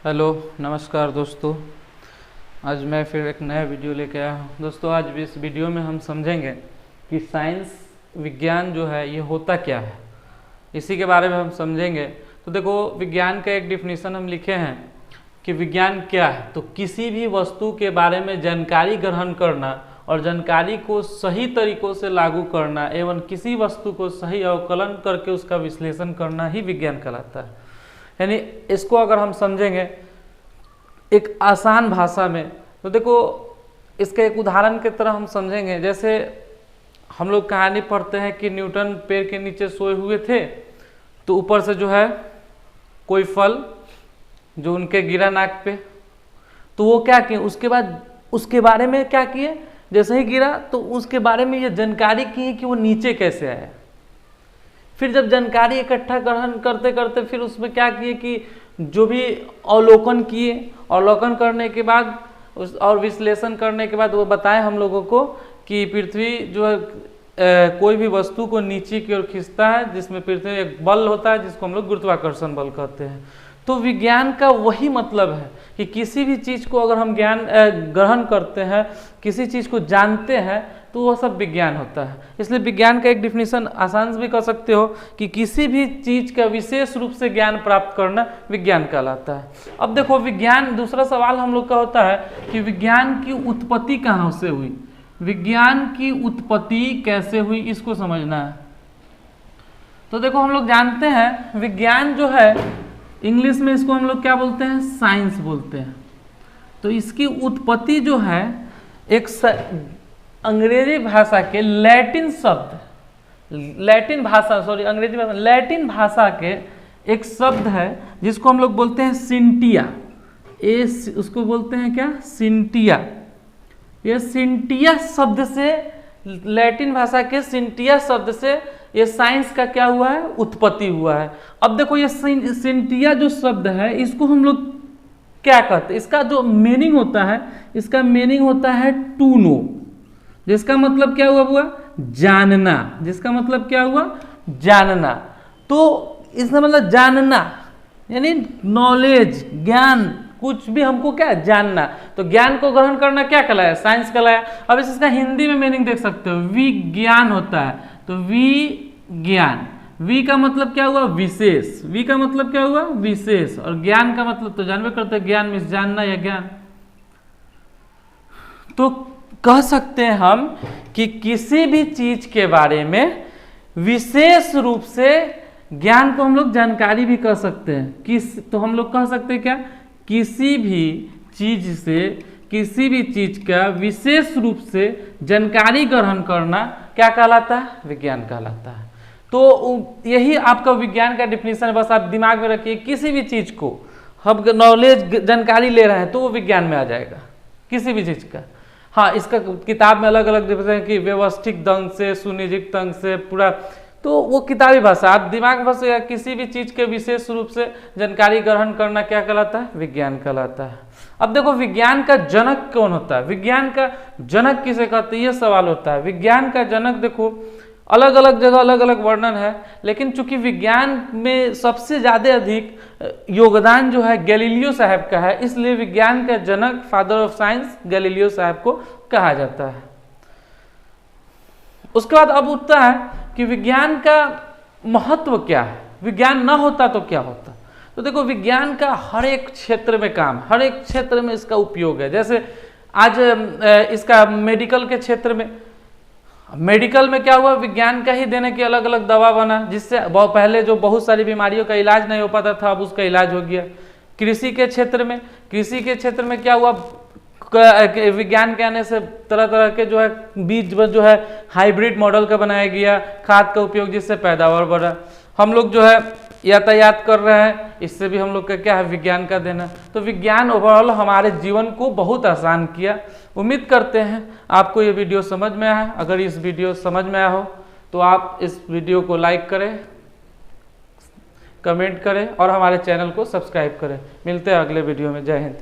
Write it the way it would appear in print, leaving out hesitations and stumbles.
Hello नमस्कार दोस्तों। आज मैं फिर एक नया वीडियो लेके आया हूँ। दोस्तों आज भी इस वीडियो में हम समझेंगे कि साइंस विज्ञान जो है ये होता क्या है, इसी के बारे में हम समझेंगे। तो देखो, विज्ञान का एक डिफिनीशन हम लिखे हैं कि विज्ञान क्या है, तो किसी भी वस्तु के बारे में जानकारी ग्रहण करना और जानकारी को सही तरीकों से लागू करना एवं किसी वस्तु को सही अवकलन करके उसका विश्लेषण करना ही विज्ञान कहलाता है। यानी इसको अगर हम समझेंगे एक आसान भाषा में, तो देखो इसके एक उदाहरण की तरह हम समझेंगे। जैसे हम लोग कहानी पढ़ते हैं कि न्यूटन पेड़ के नीचे सोए हुए थे, तो ऊपर से जो है कोई फल जो उनके गिरा नाक पे, तो वो क्या किए, उसके बाद उसके बारे में क्या किए, जैसे ही गिरा तो उसके बारे में ये जानकारी की कि वो नीचे कैसे आया। फिर जब जानकारी इकट्ठा ग्रहण करते करते फिर उसमें क्या किए कि जो भी अवलोकन किए, अवलोकन करने के बाद और विश्लेषण करने के बाद वो बताएं हम लोगों को कि पृथ्वी जो है कोई भी वस्तु को नीचे की ओर खींचता है, जिसमें पृथ्वी एक बल होता है जिसको हम लोग गुरुत्वाकर्षण बल कहते हैं। तो विज्ञान का वही मतलब है कि किसी भी चीज़ को अगर हम ज्ञान ग्रहण करते हैं, किसी चीज़ को जानते हैं, तो वह सब विज्ञान होता है। इसलिए विज्ञान का एक डिफिनीशन आसान से भी कर सकते हो कि किसी भी चीज़ का विशेष रूप से ज्ञान प्राप्त करना विज्ञान कहलाता है। अब देखो विज्ञान, दूसरा सवाल हम लोग का होता है कि विज्ञान की उत्पत्ति कहाँ से हुई, विज्ञान की उत्पत्ति कैसे हुई, इसको समझना है। तो देखो हम लोग जानते हैं विज्ञान जो है, इंग्लिश में इसको हम लोग क्या बोलते हैं, साइंस बोलते हैं। तो इसकी उत्पत्ति जो है एक अंग्रेजी भाषा के लैटिन शब्द, लैटिन भाषा के एक शब्द है जिसको हम लोग बोलते हैं सिंटिया। उसको बोलते हैं क्या, सिंटिया। ये सिंटिया शब्द से, लैटिन भाषा के सिंटिया शब्द से ये साइंस का क्या हुआ है, उत्पत्ति हुआ है। अब देखो ये सिंटिया जो शब्द है इसको हम लोग क्या कहते हैं, इसका जो मीनिंग होता है, इसका मीनिंग होता है टू नो, जिसका मतलब क्या हुआ, जानना। जिसका मतलब क्या हुआ, जानना। तो इसका मतलब जानना यानी नॉलेज, ज्ञान, कुछ भी हमको क्या जानना। तो ज्ञान को ग्रहण करना क्या कहलाया, साइंस कहलाया। अब इसका हिंदी में मीनिंग देख सकते हो, विज्ञान होता है। तो विज्ञान, वी का मतलब क्या हुआ, विशेष। वी का मतलब क्या हुआ, विशेष। और ज्ञान का मतलब तो जानवे करते हैं, ज्ञान मीन्स जानना या ज्ञान। तो कह सकते हैं हम कि किसी भी चीज के बारे में विशेष रूप से ज्ञान को हम लोग जानकारी भी कह सकते हैं। तो हम लोग कह सकते हैं क्या, किसी भी चीज से, किसी भी चीज का विशेष रूप से जानकारी ग्रहण करना क्या कहलाता है, विज्ञान कहलाता है। तो यही आपका विज्ञान का डिफिनीशन है। बस आप दिमाग में रखिए, किसी भी चीज को हम नॉलेज, जानकारी ले रहे हैं तो वो विज्ञान में आ जाएगा, किसी भी चीज का। हाँ, इसका किताब में अलग अलग डिफिनीशन कि व्यवस्थित ढंग से, सुनियोजित ढंग से, पूरा, तो वो किताबी भाषा। आप दिमाग में बस किसी भी चीज के विशेष रूप से जानकारी ग्रहण करना क्या कहलाता है, विज्ञान कहलाता है। अब देखो विज्ञान का जनक कौन होता है, विज्ञान का जनक किसे कहते हैं, ये सवाल होता है। विज्ञान का जनक देखो अलग अलग जगह अलग अलग वर्णन है, लेकिन चूंकि विज्ञान में सबसे ज्यादा अधिक योगदान जो है गैलीलियो साहब का है, इसलिए विज्ञान का जनक, फादर ऑफ साइंस, गैलीलियो साहब को कहा जाता है। उसके बाद अब उठता है कि विज्ञान का महत्व क्या है, विज्ञान ना होता तो क्या होता। तो देखो विज्ञान का हर एक क्षेत्र में काम, हर एक क्षेत्र में इसका उपयोग है। जैसे आज इसका मेडिकल के क्षेत्र में, मेडिकल में क्या हुआ, विज्ञान का ही देने की अलग अलग दवा बना, जिससे पहले जो बहुत सारी बीमारियों का इलाज नहीं हो पाता था, अब उसका इलाज हो गया। कृषि के क्षेत्र में, कृषि के क्षेत्र में क्या हुआ, विज्ञान के आने से तरह तरह के जो है बीज जो है हाइब्रिड मॉडल का बनाया गया, खाद का उपयोग, जिससे पैदावार बढ़ा। हम लोग जो है यातायात कर रहे हैं, इससे भी हम लोग का क्या है, विज्ञान का देना। तो विज्ञान ओवरऑल हमारे जीवन को बहुत आसान किया। उम्मीद करते हैं आपको ये वीडियो समझ में आया। अगर इस वीडियो समझ में आया हो तो आप इस वीडियो को लाइक करें, कमेंट करें और हमारे चैनल को सब्सक्राइब करें। मिलते हैं अगले वीडियो में। जय हिंद।